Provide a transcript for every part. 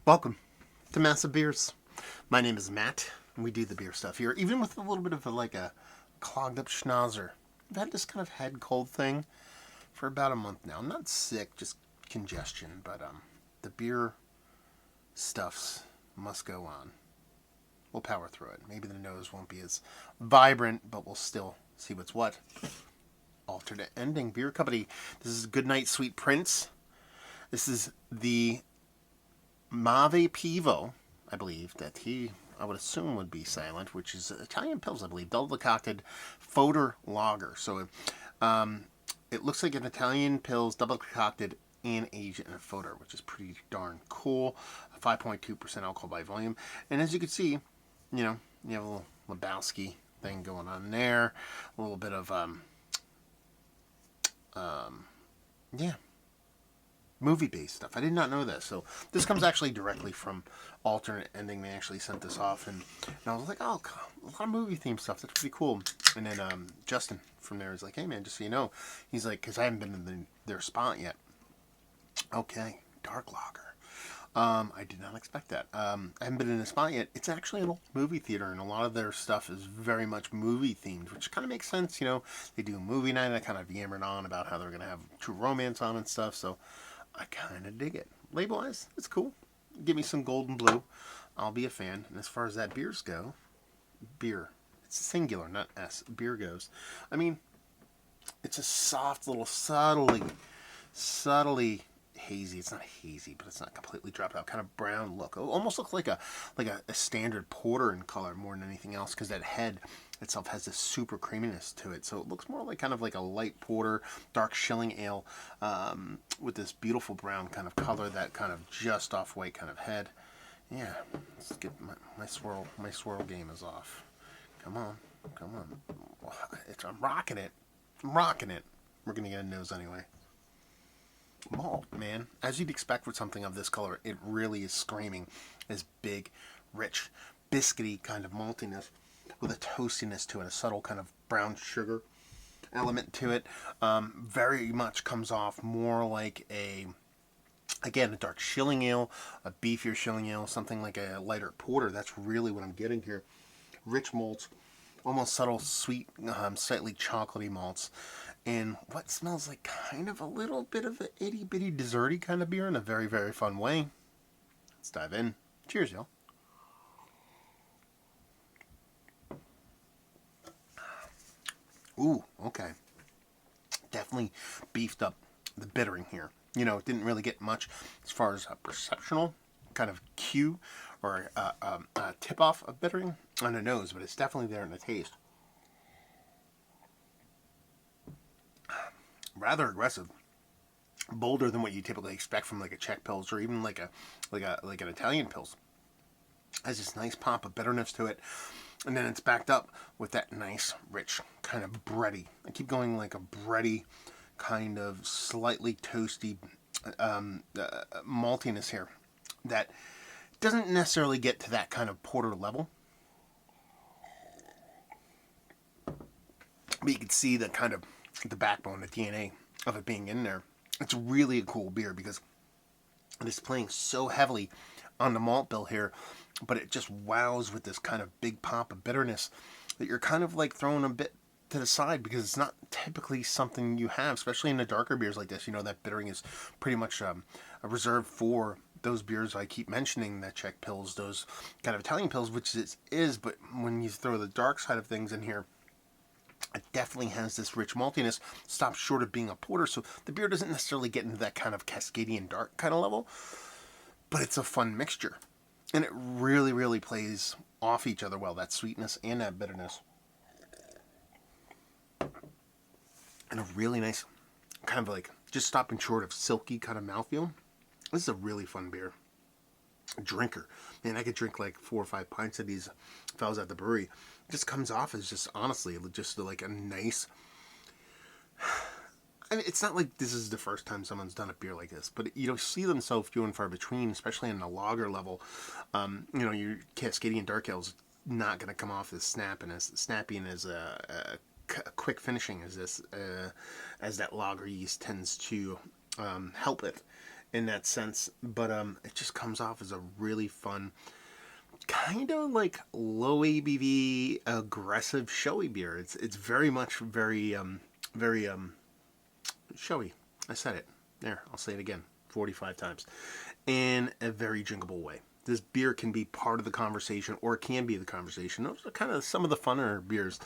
Welcome to Massive Beers. My name is Matt, and we do the beer stuff here, even with a little bit of a clogged up schnauzer. I've had this kind of head cold thing for about a month now. I'm not sick, just congestion, but the beer stuffs must go on. We'll power through it. Maybe the nose won't be as vibrant, but we'll still see what's what. Alternate ending beer company. This is Goodnight Sweet Prince. This is the Tmavé Pivo, I believe, that I would assume would be silent, which is Italian Pils, I believe, double decocted Foder lager. So it looks like an Italian Pils double decocted and aged in a Foder, which is pretty darn cool. 5.2% alcohol by volume. And as you can see, you have a little Lebowski thing going on there. A little bit of, movie-based stuff. I did not know this. So this comes actually directly from Alternate Ending. They actually sent this off, and I was like, oh, a lot of movie-themed stuff. That's pretty cool. And then Justin from there is like, hey, man, just so you know. He's like, because I haven't been in their spot yet. Okay, dark lager. I did not expect that. I haven't been in a spot yet. It's actually an old movie theater, and a lot of their stuff is very much movie-themed, which kind of makes sense. They do a movie night, and I kind of yammered on about how they're going to have True Romance on and stuff, so I kind of dig it. Label-wise, it's cool. Give me some golden blue. I'll be a fan. And as far as that beers go, beer. It's singular, not S. Beer goes. I mean, it's a soft little, subtly hazy. It's not hazy, but it's not completely dropped out. Kind of brown look. It almost looks like a standard porter in color more than anything else, because that head itself has this super creaminess to it. So it looks more like kind of like a light porter, dark shilling ale, with this beautiful brown kind of color, that kind of just off white kind of head. Yeah, let's get my swirl game is off. Come on. I'm rocking it. We're gonna get a nose anyway. Malt, man. As you'd expect with something of this color, it really is screaming this big, rich, biscuity kind of maltiness with a toastiness to it, a subtle kind of brown sugar element to it. Very much comes off more like a dark shilling ale, a beefier shilling ale, something like a lighter porter. That's really what I'm getting here. Rich malts, almost subtle, sweet, slightly chocolatey malts. And what smells like kind of a little bit of an itty-bitty desserty kind of beer in a very, very fun way. Let's dive in. Cheers, y'all. Ooh, okay. Definitely beefed up the bittering here. It didn't really get much as far as a perceptual kind of cue or a tip-off of bittering on the nose, but it's definitely there in the taste. Rather aggressive, bolder than what you typically expect from like a Czech Pils or even like an Italian Pils. Has this nice pop of bitterness to it, and then it's backed up with that nice, rich kind of bready. I keep going like a bready, kind of slightly toasty maltiness here that doesn't necessarily get to that kind of porter level. But you can see the kind of the backbone, the DNA of it being in there. It's really a cool beer because it is playing so heavily on the malt bill here, but it just wows with this kind of big pop of bitterness that you're kind of like throwing a bit to the side because it's not typically something you have, especially in the darker beers like this. That bittering is pretty much a reserved for those beers I keep mentioning, that Czech Pils, those kind of Italian Pils, which it is, but when you throw the dark side of things in here, it definitely has this rich maltiness, stops short of being a porter, so the beer doesn't necessarily get into that kind of Cascadian dark kind of level, but it's a fun mixture. And it really, really plays off each other well, that sweetness and that bitterness. And a really nice, kind of like, just stopping short of silky kind of mouthfeel. This is a really fun beer. Drinker. Man, I could drink like 4 or 5 pints of these if I was at the brewery. It just comes off as just, honestly, just like a nice... I mean, it's not like this is the first time someone's done a beer like this, but you see them so few and far between, especially in the lager level. Your Cascadian Dark Ale's not going to come off as snappy and as a quick finishing as this, as that lager yeast tends to help it. in that sense, but it just comes off as a really fun, kind of like low ABV, aggressive, showy beer. It's very much very showy. I said it. There, I'll say it again 45 times. In a very drinkable way. This beer can be part of the conversation, or it can be the conversation. Those are kind of some of the funner beers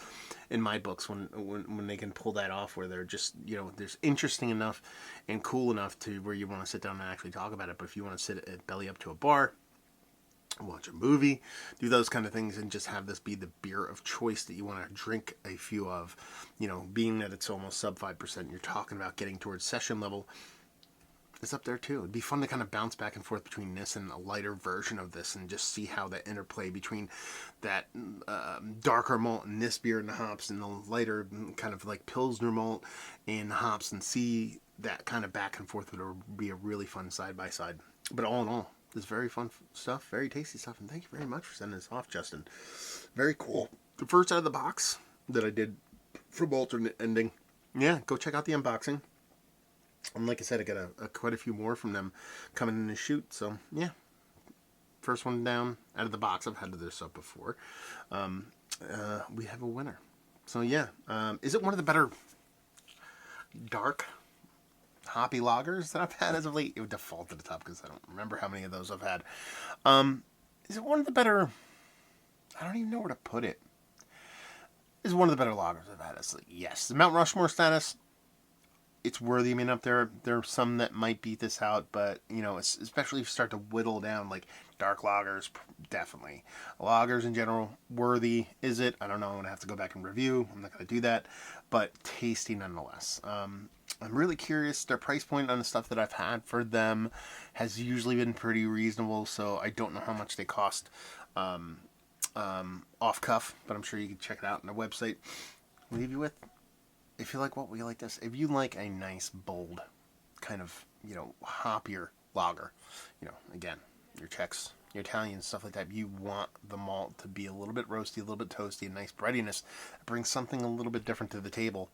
in my books when they can pull that off, where they're just, there's interesting enough and cool enough to where you want to sit down and actually talk about it. But if you want to sit at belly up to a bar, watch a movie, do those kind of things, and just have this be the beer of choice that you want to drink a few of, being that it's almost sub 5%, you're talking about getting towards session level, it's up there too. It'd be fun to kind of bounce back and forth between this and a lighter version of this, and just see how that interplay between that darker malt in this beer and the hops, and the lighter kind of like Pilsner malt and hops, and see that kind of back and forth would be a really fun side by side. But all in all, it's very fun stuff, very tasty stuff, and thank you very much for sending this off, Justin. Very cool. The first out of the box that I did from Alternate Ending. Yeah, go check out the unboxing. And like I said, I got quite a few more from them coming in the shoot. So, yeah. First one down out of the box. I've had this up before. We have a winner. So, yeah. Is it one of the better dark hoppy lagers that I've had as of late? It would default to the top because I don't remember how many of those I've had. Is it one of the better... I don't even know where to put it. Is it one of the better lagers I've had? It's like, yes. The Mount Rushmore status... It's worthy. I mean, up there are some that might beat this out, but, especially if you start to whittle down, like, dark lagers, definitely. Lagers in general, worthy. Is it? I don't know. I'm going to have to go back and review. I'm not going to do that, but tasty nonetheless. I'm really curious. Their price point on the stuff that I've had for them has usually been pretty reasonable, so I don't know how much they cost off cuff, but I'm sure you can check it out on their website. I'll leave you with... If you like what we like this, if you like a nice, bold, kind of, hoppier lager, again, your Czechs, your Italians, stuff like that, you want the malt to be a little bit roasty, a little bit toasty, a nice breadiness, brings something a little bit different to the table.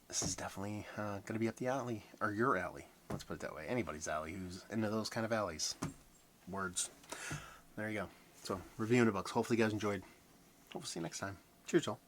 This is definitely going to be up the alley, or your alley. Let's put it that way. Anybody's alley who's into those kind of alleys. Words. There you go. So, reviewing the books. Hopefully you guys enjoyed. Hope we'll see you next time. Cheers, all.